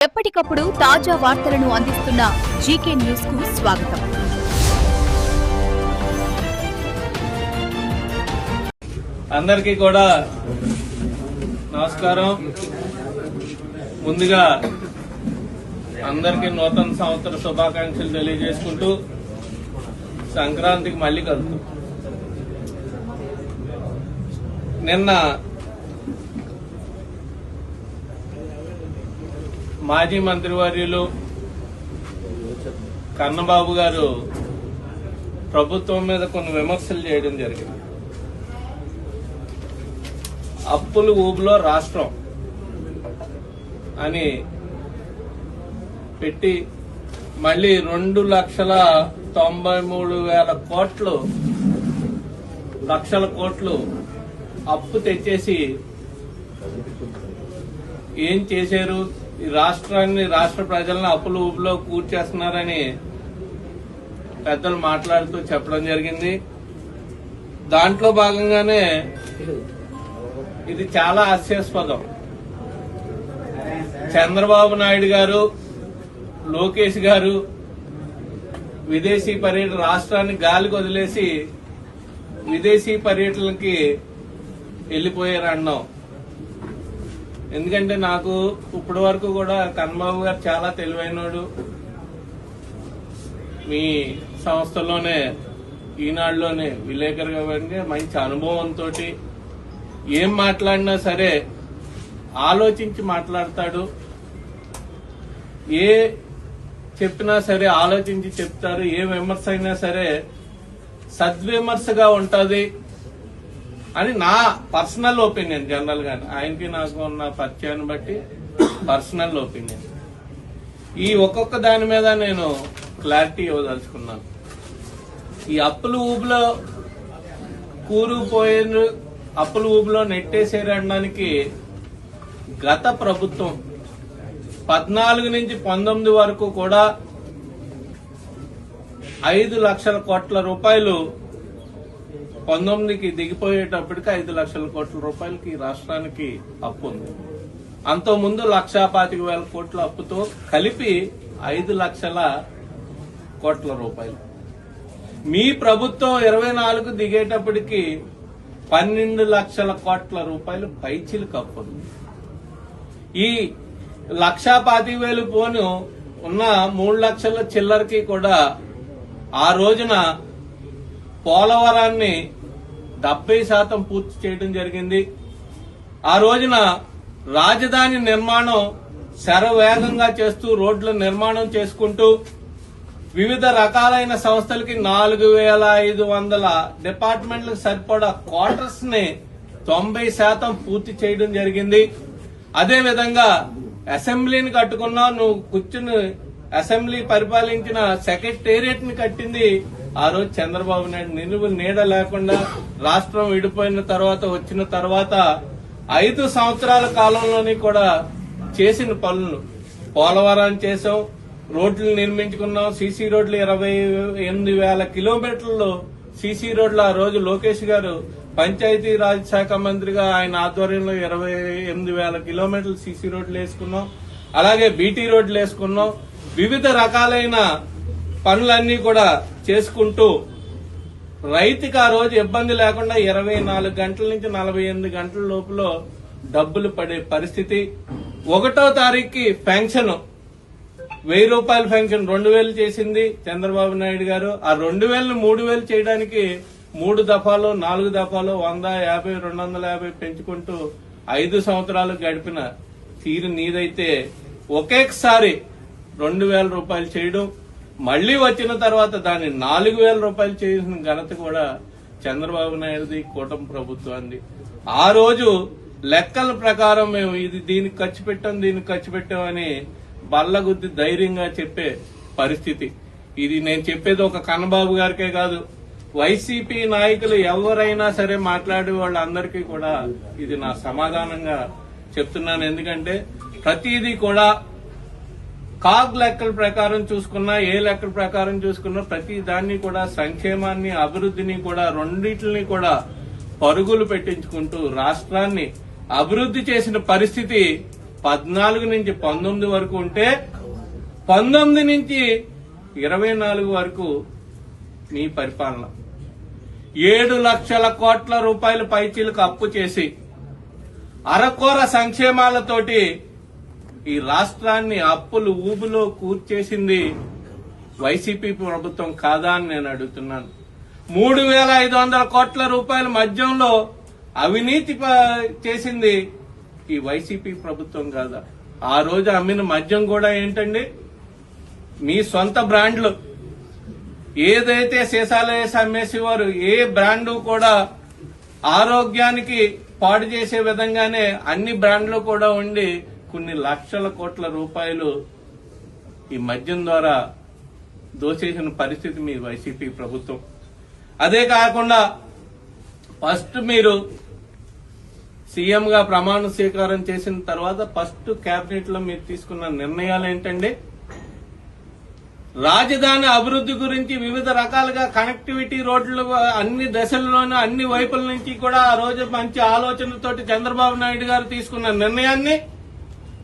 ఎప్పటికప్పుడు తాజా వార్తలను అందిస్తున్న జీకే న్యూస్ కు స్వాగతం. అందరికీ కూడా నమస్కారం. ముందుగా అందరికీ నూతన సంవత్సర శుభాకాంక్షలు తెలియజేసుకుంటూ సంక్రాంతికి మళ్లీ కలుగుతాం. నిన్న మాజీ మంత్రివర్యులు కన్నబాబు గారు ప్రభుత్వం మీద కొన్ని విమర్శలు చేయడం జరిగింది. అప్పుల ఊబిలో రాష్ట్రం అని పెట్టి మళ్లీ 2,93,000 లక్షల కోట్లు అప్పు తెచ్చేసి ఏం చేశారు, ఈ రాష్ట్రాన్ని రాష్ట్ర ప్రజలను అప్పుల ఊబిలో కూర్చేస్తున్నారని పెద్దలు మాట్లాడుతూ చెప్పడం జరిగింది. దాంట్లో భాగంగానే ఇది చాలా హాస్యాస్పదం. చంద్రబాబు నాయుడు గారు, లోకేష్ గారు విదేశీ పర్యటన రాష్ట్రాన్ని గాలికి వదిలేసి విదేశీ పర్యటనకి వెళ్లిపోయారు అన్నాం. ఎందుకంటే నాకు ఇప్పటి వరకు కూడా కన్నబాబు గారు చాలా తెలివైనోడు. మీ సంస్థలోనే ఈనాడులోనే విలేకరుగా మంచి అనుభవంతో ఏం మాట్లాడినా సరే ఆలోచించి మాట్లాడతాడు. ఏ చెప్పినా సరే ఆలోచించి చెప్తారు. ఏ విమర్శ అయినా సరే సద్విమర్శగా ఉంటది అని నా పర్సనల్ ఒపీనియన్. జనరల్ గా ఆయనకి నాకు ఉన్న పరిచయాన్ని బట్టి పర్సనల్ ఒపీనియన్. ఈ ఒక్కొక్క దాని మీద నేను క్లారిటీ ఇవ్వదలుచుకున్నాను. ఈ అప్పుల ఊబిలో కూరుకుపోయిన అప్పుల ఊబిలో నెట్టేసేరు అనడానికి గత ప్రభుత్వం 14 నుంచి 19 వరకు కూడా 5 లక్షల కోట్ల రూపాయలు 19కి దిగిపోయేటప్పటికి 5 లక్షల కోట్ల రూపాయలకి రాష్ట్రానికి అప్పు ఉంది. అంతకుముందు 1,25,000 కోట్ల అప్పుతో కలిపి 5 లక్షల కోట్ల రూపాయలు. మీ ప్రభుత్వం 24కు దిగేటప్పటికి 12 లక్షల కోట్ల రూపాయలు పైచిలకు అప్పు ఉంది. ఈ 1,25,000 పోను ఉన్న 3 లక్షల చిల్లరకి కూడా ఆ రోజున పోలవరాన్ని 70% పూర్తి చేయడం జరిగింది. ఆ రోజున రాజధాని నిర్మాణం శరవేగంగా చేస్తూ రోడ్ల నిర్మాణం చేసుకుంటూ వివిధ రకాలైన సంస్థలకి 4,500 డిపార్ట్మెంట్లకు సరిపడా క్వార్టర్స్ ని 90% పూర్తి చేయడం జరిగింది. అదేవిధంగా అసెంబ్లీని కట్టుకున్నావు, నువ్వు కూర్చుని అసెంబ్లీ పరిపాలించిన సెక్రటేరియట్ ని కట్టింది ఆ రోజు చంద్రబాబు నాయుడు. నిలువు నీడ లేకుండా రాష్ట్రం విడిపోయిన తర్వాత వచ్చిన తర్వాత 5 సంవత్సరాల కాలంలోని కూడా చేసిన పనులు పోలవరాన్ని చేసాం, రోడ్లు నిర్మించుకున్నాం. సీసీ రోడ్లు 28,000 కిలోమీటర్లు సీసీ రోడ్లు ఆ రోజు లోకేష్ గారు పంచాయతీ రాజ్ శాఖ మంత్రిగా ఆయన ఆధ్వర్యంలో 28,000 కిలోమీటర్లు సీసీ రోడ్లు వేసుకున్నాం. అలాగే బీటీ రోడ్లు వేసుకున్నాం. వివిధ రకాలైన పనులన్నీ కూడా చేసుకుంటూ రైతుకి ఆ రోజు ఇబ్బంది లేకుండా 24 గంటల నుంచి 48 గంటల లోపల డబ్బులు పడే పరిస్థితి. 1వ తారీఖుకి పెన్షన్ 1,000 రూపాయల పెన్షన్ 2,000 చేసింది చంద్రబాబు నాయుడు గారు. ఆ 2,000ను 3,000 చేయడానికి 3 దఫాలు 4 దఫాలు 100, 50, 250 పెంచుకుంటూ 5 సంవత్సరాలు గడిపిన తీరు నీదైతే ఒకేసారి 2,000 రూపాయలు చేయడం, మళ్లీ వచ్చిన తర్వాత దాన్ని 4,000 రూపాయలు చేసిన ఘనత కూడా చంద్రబాబు నాయుడుది, కూటమి ప్రభుత్వాన్ని. ఆ రోజు లెక్కల ప్రకారం మేము ఇది దీనికి ఖర్చు పెట్టాం, దీనికి ఖర్చు పెట్టామని బల్లగుద్ది ధైర్యంగా చెప్పే పరిస్థితి. ఇది నేను చెప్పేది ఒక కన్నబాబు గారికే కాదు, వైసీపీ నాయకులు ఎవరైనా సరే మాట్లాడే వాళ్ళందరికీ కూడా ఇది నా సమాధానంగా చెప్తున్నాను. ఎందుకంటే ప్రతిదీ కూడా కాగ్ లెక్కల ప్రకారం చూసుకున్నా, ఏ లెక్కల ప్రకారం చూసుకున్నా ప్రతి దాన్ని కూడా సంక్షేమాన్ని, అభివృద్ధిని కూడా రెండింటిని కూడా పరుగులు పెట్టించుకుంటూ రాష్ట్రాన్ని అభివృద్ధి చేసిన పరిస్థితి 14 నుంచి 19 వరకు ఉంటే 19 నుంచి 24 వరకు మీ పరిపాలన 7 లక్షల కోట్ల రూపాయల పైచీలకు అప్పు చేసి అరకొర సంక్షేమాలతోటి ఈ రాష్ట్రాన్ని అప్పులు ఊబులో కూర్చేసింది వైసీపీ ప్రభుత్వం కాదా అని నేను అడుగుతున్నాను. 3,500 కోట్ల రూపాయల మద్యంలో అవినీతి చేసింది ఈ వైసీపీ ప్రభుత్వం కాదా? ఆ రోజు అమ్మిన మద్యం కూడా ఏంటండి? మీ సొంత బ్రాండ్లు ఏదైతే సీసాలు వేసి అమ్మేసేవారు, ఏ బ్రాండు కూడా ఆరోగ్యానికి పాడు చేసే విధంగానే అన్ని బ్రాండ్లు కూడా ఉండి కొన్ని లక్షల కోట్ల రూపాయలు ఈ మద్యం ద్వారా దోచేసిన పరిస్థితి మీ వైసీపీ ప్రభుత్వం. అదే కాకుండా ఫస్ట్ మీరు సీఎం గా ప్రమాణ స్వీకారం చేసిన తర్వాత ఫస్ట్ కేబినెట్ లో మీరు తీసుకున్న నిర్ణయాలు ఏంటండి? రాజధాని అభివృద్ధి గురించి వివిధ రకాలుగా కనెక్టివిటీ రోడ్లు అన్ని దశల్లోనూ అన్ని వైపుల నుంచి కూడా ఆ రోజు మంచి ఆలోచనలతోటి చంద్రబాబు నాయుడు గారు తీసుకున్న నిర్ణయాన్ని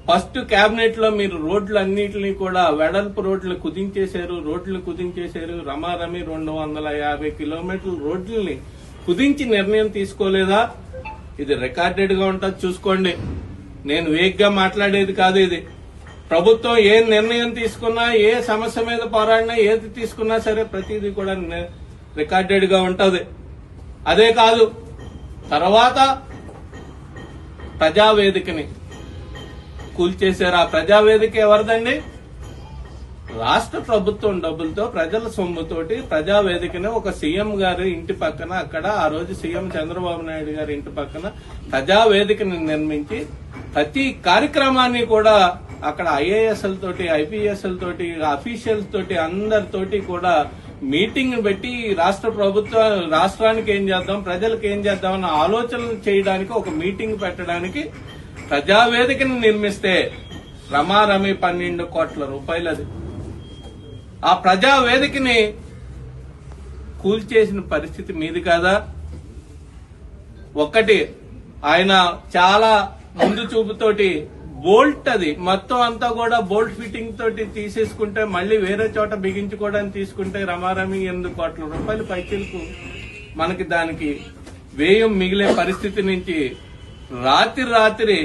ఫస్ట్ కేబినెట్ లో మీరు రోడ్లు అన్నింటినీ కూడా వెడల్పు రోడ్లు కుదించేశారు. రమారమి 250 కిలోమీటర్ల రోడ్లని కుదించి నిర్ణయం తీసుకోలేదా? ఇది రికార్డెడ్ గా ఉంటుంది, చూసుకోండి. నేను వేగ్గా మాట్లాడేది కాదు. ఇది ప్రభుత్వం ఏ నిర్ణయం తీసుకున్నా, ఏ సమస్య మీద పోరాడినా, ఏది తీసుకున్నా సరే ప్రతిదీ కూడా రికార్డెడ్ గా ఉంటది. అదే కాదు, తర్వాత ప్రజావేదికని కూల్చేశారు. ఆ ప్రజావేదిక ఎవరిదండి? రాష్ట్ర ప్రభుత్వం డబ్బులతో ప్రజల సొమ్ముతోటి ప్రజావేదికని ఒక సీఎం గారి ఇంటి పక్కన, అక్కడ ఆ రోజు సీఎం చంద్రబాబు నాయుడు గారి ఇంటి పక్కన ప్రజావేదికని నిర్మించి ప్రతి కార్యక్రమాన్ని కూడా అక్కడ ఐఏఎస్ఎల్ తోటి, ఐపీఎస్ఎల్ తోటి, అఫీషియల్స్ తోటి అందరితోటి కూడా మీటింగ్ పెట్టి రాష్ట్ర ప్రభుత్వం రాష్ట్రానికి ఏం చేద్దాం, ప్రజలకు ఏం చేద్దాం అన్న ఆలోచనలు చేయడానికి ఒక మీటింగ్ పెట్టడానికి ప్రజావేదికని నిర్మిస్తే రమారమి 12 కోట్ల రూపాయలు. అది ఆ ప్రజావేదికని కూల్చేసిన పరిస్థితి మీది కాదా? ఒక్కటి, ఆయన చాలా ముందు చూపుతోటి బోల్ట్, అది మొత్తం అంతా కూడా బోల్ట్ ఫిట్టింగ్ తోటి తీసేసుకుంటే మళ్ళీ వేరే చోట బిగించుకోవడానికి తీసుకుంటే రమారమి 8 కోట్ల రూపాయలు పైచీలకు మనకి దానికి వ్యయం మిగిలే పరిస్థితి నుంచి రాత్రి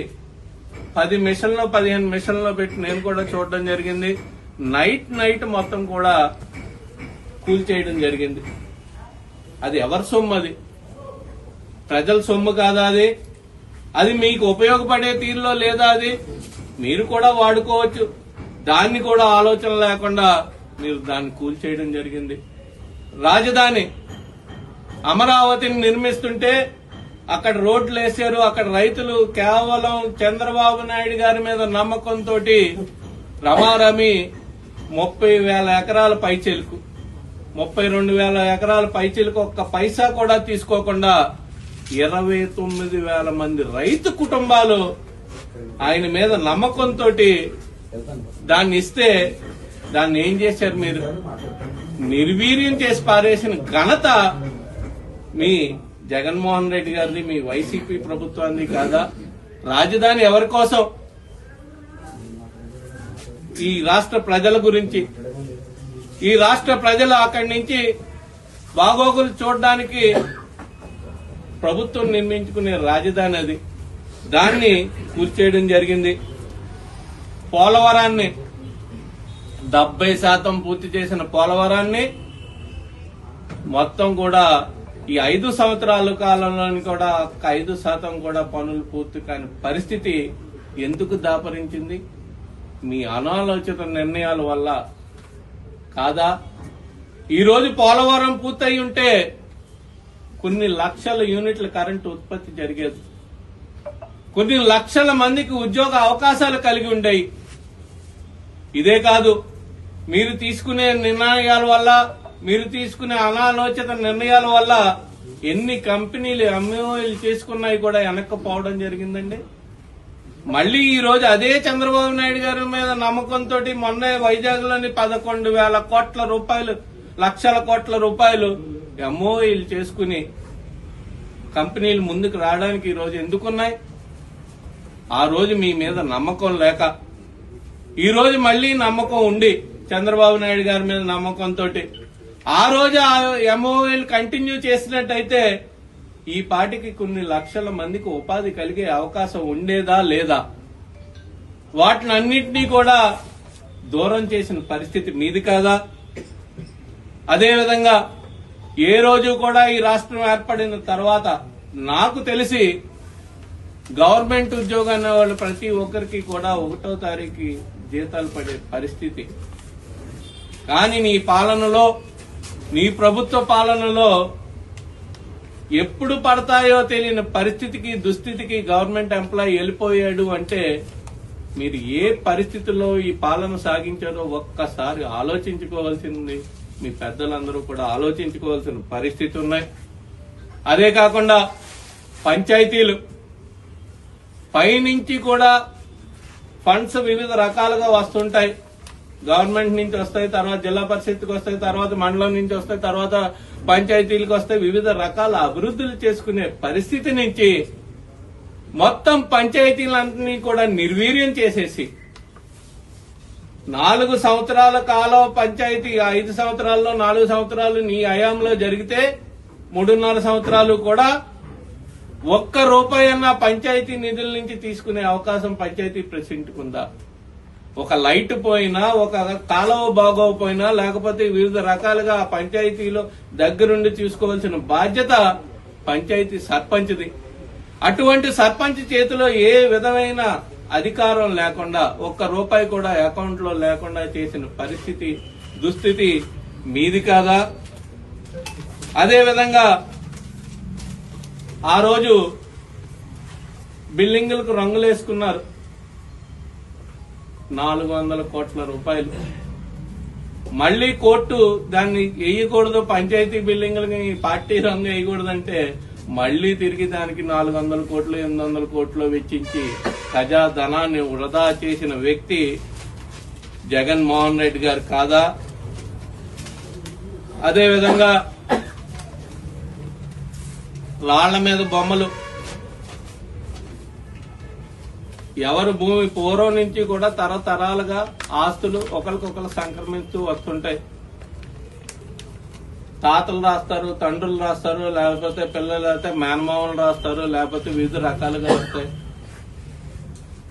10 మిషన్లో 15 మిషన్లో పెట్టి నేను కూడా చూడడం జరిగింది. నైట్ మొత్తం కూడా కూల్చేయడం జరిగింది. అది ఎవరి సొమ్ము? అది ప్రజల సొమ్ము కాదా? అది మీకు ఉపయోగపడే తీరులో లేదా? అది మీరు కూడా వాడుకోవచ్చు. దాన్ని కూడా ఆలోచన లేకుండా మీరు దాన్ని కూల్చేయడం జరిగింది. రాజధాని అమరావతిని నిర్మిస్తుంటే అక్కడ రోడ్లు వేశారు. అక్కడ రైతులు కేవలం చంద్రబాబు నాయుడు గారి మీద నమ్మకంతో రమారమి 30,000 ఎకరాల పైచీలకు, 32,000 ఎకరాల పైచీలకు ఒక్క పైసా కూడా తీసుకోకుండా 29,000 మంది రైతు కుటుంబాలు ఆయన మీద నమ్మకంతో దాన్ని ఇస్తే దాన్ని ఏం చేశారు? మీరు నిర్వీర్యం చేసి పారేసిన ఘనత మీ జగన్మోహన్ రెడ్డి గారిది, మీ వైసీపీ ప్రభుత్వాన్ని కాదా? రాజధాని ఎవరి కోసం? ఈ రాష్ట్ర ప్రజల గురించి. ఈ రాష్ట్ర ప్రజలు అక్కడి నుంచి బాగోగులు చూడడానికి ప్రభుత్వం నిర్మించుకునే రాజధాని అది. దాన్ని కూల్చేయడం జరిగింది. పోలవరాన్ని 70% పూర్తి చేసిన పోలవరాన్ని మొత్తం కూడా ఈ 5 సంవత్సరాల కాలంలోని కూడా 5% కూడా పనులు పూర్తి కాని పరిస్థితి ఎందుకు దాపరించింది? మీ అనాలోచిత నిర్ణయాల వల్ల కాదా? ఈరోజు పోలవరం పూర్తయి ఉంటే కొన్ని లక్షల యూనిట్ల కరెంటు ఉత్పత్తి జరిగేది, కొన్ని లక్షల మందికి ఉద్యోగ అవకాశాలు కలిగి ఉండేవి. ఇదే కాదు, మీరు తీసుకునే నిర్ణయాల వల్ల, మీరు తీసుకునే అనాలోచిత నిర్ణయాల వల్ల ఎన్ని కంపెనీలు ఎంఓయూలు చేసుకున్నాయి కూడా వెనక్కపోవడం జరిగిందండి. మళ్లీ ఈ రోజు అదే చంద్రబాబు నాయుడు గారి మీద నమ్మకంతో మొన్న వైజాగ్ లోని 11,000 కోట్ల రూపాయలు, లక్షల కోట్ల రూపాయలు ఎంఓయూలు చేసుకుని కంపెనీలు ముందుకు రావడానికి ఈ రోజు ఎందుకున్నాయి? ఆ రోజు మీ మీద నమ్మకం లేక ఈ రోజు మళ్లీ నమ్మకం ఉండి చంద్రబాబు నాయుడు గారి మీద నమ్మకంతో ఆ రోజు ఆ ఎంఓఎల్ కంటిన్యూ చేసినట్టయితే ఈ పార్టీకి కొన్ని లక్షల మందికి ఉపాధి కలిగే అవకాశం ఉండేదా లేదా? వాటిని అన్నింటినీ కూడా దూరం చేసిన పరిస్థితి మీది కాదా? అదేవిధంగా ఏ రోజు కూడా ఈ రాష్ట్రం ఏర్పడిన తర్వాత నాకు తెలిసి గవర్నమెంట్ ఉద్యోగాన్ని వాళ్ళు ప్రతి ఒక్కరికి కూడా 1వ తారీఖు జీతాలు పడే పరిస్థితి. కానీ నీ పాలనలో, నీ ప్రభుత్వ పాలనలో ఎప్పుడు పడతాయో తెలియని పరిస్థితికి, దుస్థితికి గవర్నమెంట్ ఎంప్లాయీ వెళ్ళిపోయాడు అంటే మీరు ఏ పరిస్థితుల్లో ఈ పాలన సాగించారో ఒక్కసారి ఆలోచించుకోవాల్సింది. మీ పెద్దలందరూ కూడా ఆలోచించుకోవాల్సిన పరిస్థితి ఉన్నాయి. అదే కాకుండా పంచాయతీలు పైనుంచి కూడా ఫండ్స్ వివిధ రకాలుగా వస్తుంటాయి. గవర్నమెంట్ నుంచి వస్తాయి, తర్వాత జిల్లా పరిషత్కి వస్తాయి, తర్వాత మండలం నుంచి వస్తాయి, తర్వాత పంచాయతీలకు వస్తాయి. వివిధ రకాల అభివృద్ధులు చేసుకునే పరిస్థితి నుంచి మొత్తం పంచాయతీలన్నీ కూడా నిర్వీర్యం చేసేసి 4 సంవత్సరాల కాలం పంచాయతీ 5 సంవత్సరాల్లో 4 సంవత్సరాలు నీ హయాంలో జరిగితే 3.5 సంవత్సరాలు కూడా ₹1 పంచాయతీ నిధుల నుంచి తీసుకునే అవకాశం పంచాయతీ ప్రెసిడెంట్కి ఉందా? ఒక లైట్ పోయినా, ఒక కాలువ బాగోపోయినా, లేకపోతే వివిధ రకాలుగా ఆ పంచాయతీలో దగ్గరుండి చూసుకోవాల్సిన బాధ్యత పంచాయతీ సర్పంచ్ది. అటువంటి సర్పంచ్ చేతిలో ఏ విధమైన అధికారం లేకుండా ₹1 కూడా అకౌంట్ లో లేకుండా చేసిన పరిస్థితి, దుస్థితి మీది కాదా? అదేవిధంగా ఆ రోజు బిల్డింగులకు రంగులేసుకున్నారు, ₹400 కోట్ల. మళ్లీ కోర్టు దాన్ని వేయకూడదు, పంచాయతీ బిల్డింగులకి పార్టీ రంగు వేయకూడదంటే మళ్లీ తిరిగి దానికి 400 కోట్లు 800 కోట్లు వెచ్చించి ప్రజాధనాన్ని వృధా చేసిన వ్యక్తి జగన్మోహన్ రెడ్డి గారు కాదా? అదేవిధంగా రాళ్ల మీద బొమ్మలు, ఎవరు భూమి పూర్వం నుంచి కూడా తరతరాలుగా ఆస్తులు ఒకరికొకరు సంక్రమిస్తూ వస్తుంటాయి. తాతలు రాస్తారు, తండ్రులు రాస్తారు, లేకపోతే పిల్లలు అయితే మేనమామలు రాస్తారు, లేకపోతే వివిధ రకాలుగా వస్తాయి.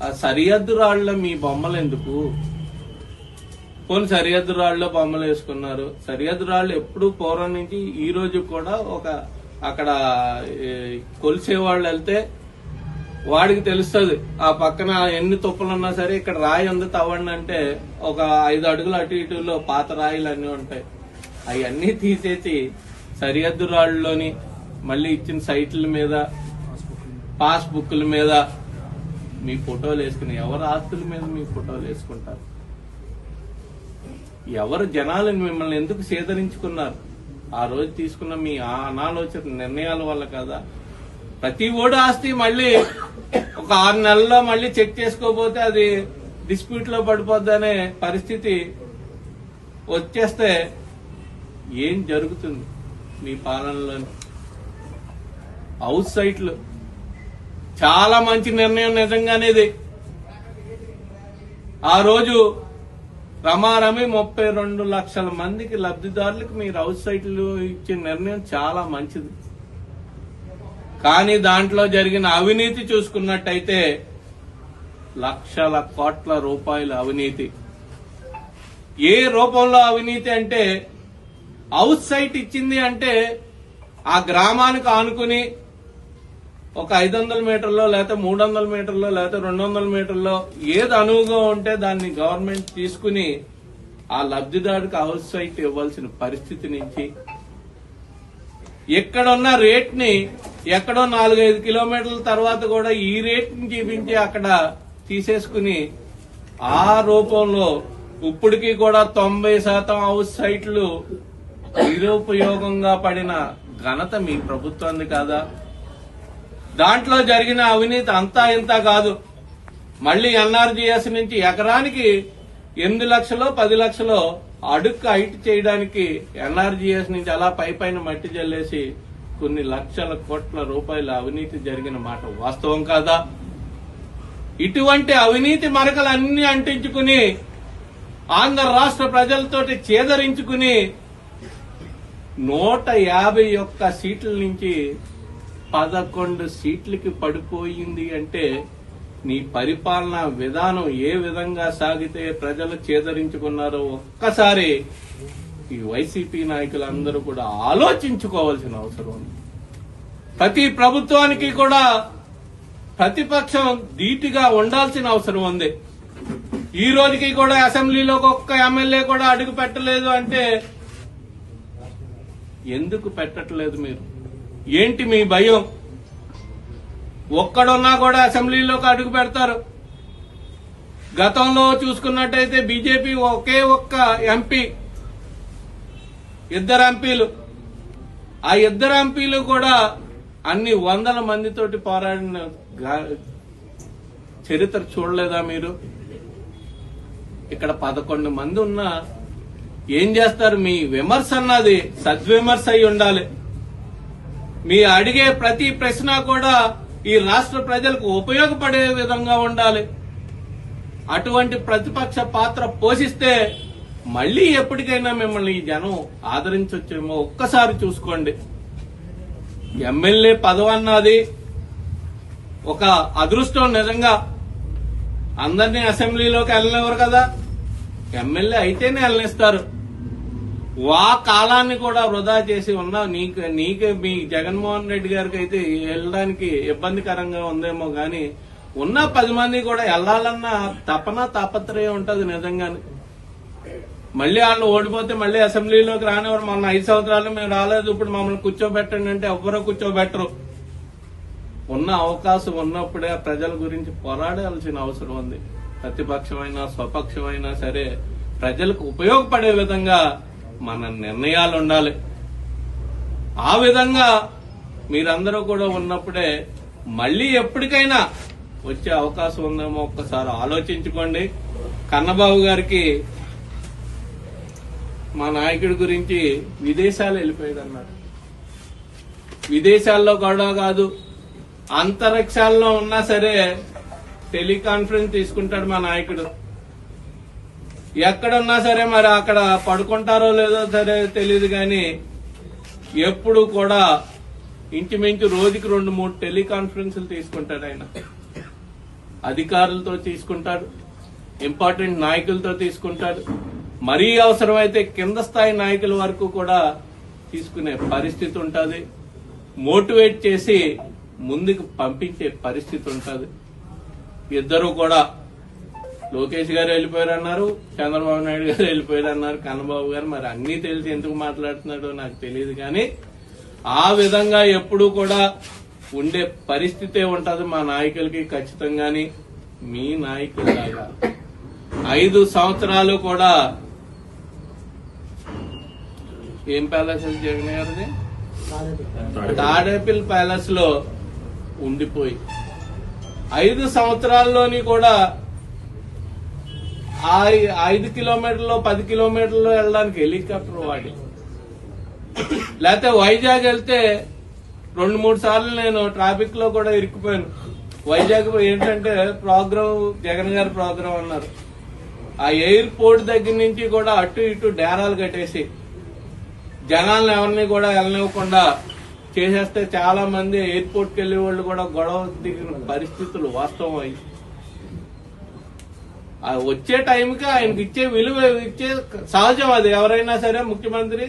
ఆ సరిహద్దు రాళ్ల మీ బొమ్మలు ఎందుకు? కొన్ని సరిహద్దు రాళ్లో బొమ్మలు వేసుకున్నారు. సరిహద్దు రాళ్లు ఎప్పుడు పూర్వం నుంచి ఈ రోజు కూడా అక్కడ కొలిసేవాళ్ళు వెళ్తే వాడికి తెలుస్తుంది, ఆ పక్కన ఎన్ని తుప్పలున్నా సరే ఇక్కడ రాయి ఉంది తవ్వండి అంటే ఒక 5 అడుగులు అటు ఇటులో పాత రాయిలు అన్నీ ఉంటాయి. అవన్నీ తీసేసి సరిహద్దు రాళ్లలోని మళ్లీ ఇచ్చిన సైట్ల మీద, పాస్ బుక్ల మీద మీ ఫోటోలు వేసుకుని ఎవరు ఆస్తుల మీద మీ ఫోటోలు వేసుకుంటారు? ఎవరు జనాలు మిమ్మల్ని ఎందుకు సేదరించుకున్నారు? ఆ రోజు తీసుకున్న మీ అనాలోచిత నిర్ణయాల వల్ల కదా. ప్రతి ఓడి ఆస్తి మళ్లీ ఒక 6 నెలల్లో మళ్లీ చెక్ చేసుకోకపోతే అది డిస్ప్యూట్ లో పడిపోద్ది అనే పరిస్థితి వచ్చేస్తే ఏం జరుగుతుంది మీ పాలనలో? హౌస్ సైట్లు చాలా మంచి నిర్ణయం నిజంగానేది. ఆ రోజు రమారమి 32 లక్షల మందికి లబ్ధిదారులకు మీరు హౌస్ సైట్లు ఇచ్చే నిర్ణయం చాలా మంచిది. కానీ దాంట్లో జరిగిన అవినీతి చూసుకున్నట్టయితే లక్షల కోట్ల రూపాయల అవినీతి. ఏ రూపంలో అవినీతి అంటే, హౌస్ సైట్ ఇచ్చింది అంటే ఆ గ్రామానికి ఆనుకుని ఒక 500 మీటర్లో, లేకపోతే 300 మీటర్లో, లేకపోతే 200 మీటర్లో ఏది అనువుగా ఉంటే దాన్ని గవర్నమెంట్ తీసుకుని ఆ లబ్ధిదారుడికి హౌస్ సైట్ ఇవ్వాల్సిన పరిస్థితి నుంచి ఎక్కడున్న రేట్ ని ఎక్కడో 4-5 కిలోమీటర్ల తర్వాత కూడా ఈ రేట్ ని చూపించి అక్కడ తీసేసుకుని ఆ రూపంలో ఇప్పటికీ కూడా 90% హౌస్ సైట్లు నిరుపయోగంగా పడిన ఘనత మీ ప్రభుత్వాన్ని కాదా? దాంట్లో జరిగిన అవినీతి అంతా ఇంత కాదు. మళ్లీ ఎన్ఆర్జీఎస్ నుంచి ఎకరానికి 8 లక్షలు 10 లక్షలు అడుక్కు హైట్ చేయడానికి ఎన్ఆర్జీఎస్ నుంచి అలా పైన మట్టి జల్లేసి కొన్ని లక్షల కోట్ల రూపాయల అవినీతి జరిగిన మాట వాస్తవం కాదా? ఇటువంటి అవినీతి మరకలన్నీ అంటించుకుని ఆంధ్ర రాష్ట్ర ప్రజలతోటి చేదరించుకుని 151 సీట్ల నుంచి 11 సీట్లకి పడిపోయింది అంటే నీ పరిపాలనా విధానం ఏ విధంగా సాగితే ప్రజలు చేదరించుకున్నారో ఒక్కసారి ఈ వైసీపీ నాయకులందరూ కూడా ఆలోచించుకోవాల్సిన అవసరం ఉంది. ప్రతి ప్రభుత్వానికి కూడా ప్రతిపక్షం ధీటుగా ఉండాల్సిన అవసరం ఉంది. ఈ రోజుకి కూడా అసెంబ్లీలోకి ఒక్క ఎమ్మెల్యే కూడా అడుగు పెట్టలేదు అంటే ఎందుకు పెట్టట్లేదు మీరు? ఏంటి మీ భయం? ఒక్కడున్నా కూడా అసెంబ్లీలోకి అడుగు పెడతారు. గతంలో చూసుకున్నట్టయితే బీజేపీ ఒకే ఒక్క ఎంపీ, 2 ఎంపీలు, ఆ 2 ఎంపీలు కూడా అన్ని వందల మందితోటి పోరాడిన చరిత్ర చూడలేదా మీరు? ఇక్కడ 11 మంది ఉన్నా ఏం చేస్తారు? మీ విమర్శ అన్నది సద్విమర్శ అయి ఉండాలి. మీ అడిగే ప్రతి ప్రశ్న కూడా ఈ రాష్ట్ర ప్రజలకు ఉపయోగపడే విధంగా ఉండాలి. అటువంటి ప్రతిపక్ష పాత్ర పోషిస్తే మళ్లీ ఎప్పటికైనా మిమ్మల్ని ఈ జనం ఆదరించొచ్చేమో ఒక్కసారి చూసుకోండి. ఎమ్మెల్యే పదవి అన్నది ఒక అదృష్టం. నిజంగా అందరినీ అసెంబ్లీలోకి వెళ్ళనివ్వరు కదా, ఎమ్మెల్యే అయితేనే వెళ్ళనిస్తారు. వా కాలాన్ని కూడా వృధా చేసి ఉన్నా నీకే మీ జగన్మోహన్ రెడ్డి గారికి అయితే వెళ్ళడానికి ఇబ్బందికరంగా ఉందేమో గాని ఉన్న 10 మంది కూడా వెళ్లాలన్న తాపత్రయం ఉంటది నిజంగానే. మళ్ళీ వాళ్ళు ఓడిపోతే మళ్ళీ అసెంబ్లీలోకి రానివ్వరు. మొన్న 5 సంవత్సరాలు మేము రాలేదు, ఇప్పుడు మమ్మల్ని కూర్చోబెట్టండి అంటే ఎవ్వరూ కూర్చోబెట్టరు. ఉన్న అవకాశం ఉన్నప్పుడే ప్రజల గురించి పోరాడాల్సిన అవసరం ఉంది. ప్రతిపక్షమైనా స్వపక్షమైనా సరే ప్రజలకు ఉపయోగపడే విధంగా మన నిర్ణయాలు ఉండాలి. ఆ విధంగా మీరందరూ కూడా ఉన్నప్పుడే మళ్లీ ఎప్పటికైనా వచ్చే అవకాశం ఉందేమో ఒక్కసారి ఆలోచించుకోండి. కన్నబాబు గారికి మా నాయకుడి గురించి విదేశాలు వెళ్ళిపోయాడు అన్నారు. విదేశాల్లో కూడా కాదు, అంతరిక్షాల్లో ఉన్నా సరే టెలికాన్ఫరెన్స్ తీసుకుంటాడు మా నాయకుడు. ఎక్కడున్నా సరే మరి అక్కడ పడుకుంటారో లేదో సరే తెలియదు కానీ ఎప్పుడు కూడా ఇంచుమించు రోజుకి 2-3 టెలికాన్ఫరెన్సులు తీసుకుంటాడు ఆయన. అధికారులతో తీసుకుంటాడు, ఇంపార్టెంట్ నాయకులతో తీసుకుంటాడు, మరీ అవసరమైతే కింద స్థాయి నాయకుల వరకు కూడా తీసుకునే పరిస్థితి ఉంటుంది. మోటివేట్ చేసి ముందుకు పంపించే పరిస్థితి ఉంటుంది. ఇద్దరు కూడా లోకేష్ గారు వెళ్ళిపోయారన్నారు, చంద్రబాబు నాయుడు గారు వెళ్ళిపోయారన్నారు, కన్నబాబు గారు మరి అన్నీ తెలిసి ఎందుకు మాట్లాడుతున్నాడో నాకు తెలియదు. కానీ ఆ విధంగా ఎప్పుడూ కూడా ఉండే పరిస్థితే ఉంటది మా నాయకులకి ఖచ్చితంగాని. మీ నాయకులాగా 5 సంవత్సరాలు కూడా ఏం ప్యాలెస్ జగన్ గారిది తాడేపల్లి ప్యాలెస్ లో ఉండిపోయి 5 సంవత్సరాల్లోని కూడా 5 కిలోమీటర్లు 10 కిలోమీటర్లు వెళ్ళడానికి హెలికాప్టర్ వాడి, లేకపోతే వైజాగ్ వెళ్తే 2-3 సార్లు నేను ట్రాఫిక్ లో కూడా ఇరుక్కుపోయాను. వైజాగ్ ఏంటంటే ప్రోగ్రాం జగన్ గారి ప్రోగ్రాం అన్నారు. ఆ ఎయిర్పోర్ట్ దగ్గర నుంచి కూడా అటు ఇటు డేరాలు కట్టేసి జనాలను ఎవరిని కూడా వెళ్ళనివ్వకుండా చేసేస్తే చాలా మంది ఎయిర్పోర్ట్కి వెళ్లే వాళ్ళు కూడా గొడవ దిగిన పరిస్థితులు వాస్తవం అయ్యి, వచ్చే టైంకి ఆయనకి ఇచ్చే విలువ ఇచ్చే సహజం. అది ఎవరైనా సరే ముఖ్యమంత్రి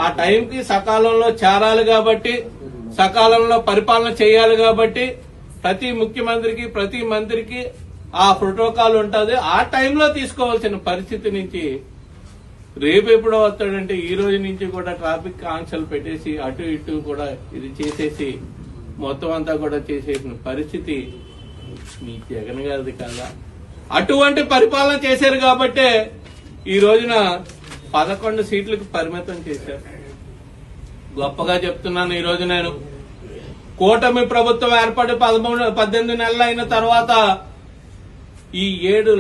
ఆ టైంకి సకాలంలో చేరాలి కాబట్టి, సకాలంలో పరిపాలన చేయాలి కాబట్టి ప్రతి ముఖ్యమంత్రికి ప్రతి మంత్రికి ఆ ప్రోటోకాల్ ఉంటుంది. ఆ టైంలో తీసుకోవాల్సిన పరిస్థితి నుంచి రేపు ఎప్పుడో వస్తాడంటే ఈ రోజు నుంచి కూడా ట్రాఫిక్ ఆంక్షలు పెట్టేసి అటు ఇటు కూడా ఇది చేసేసి మొత్తం అంతా కూడా చేసేసిన పరిస్థితి మీ జగన్ గారిది కదా. అటువంటి పరిపాలన చేశారు కాబట్టే ఈ రోజున 11 సీట్లకు పరిమితం చేశారు. గొప్పగా చెప్తున్నాను. ఈ రోజు నేను కూటమి ప్రభుత్వం ఏర్పడి 18 నెలలు అయిన తర్వాత ఈ 7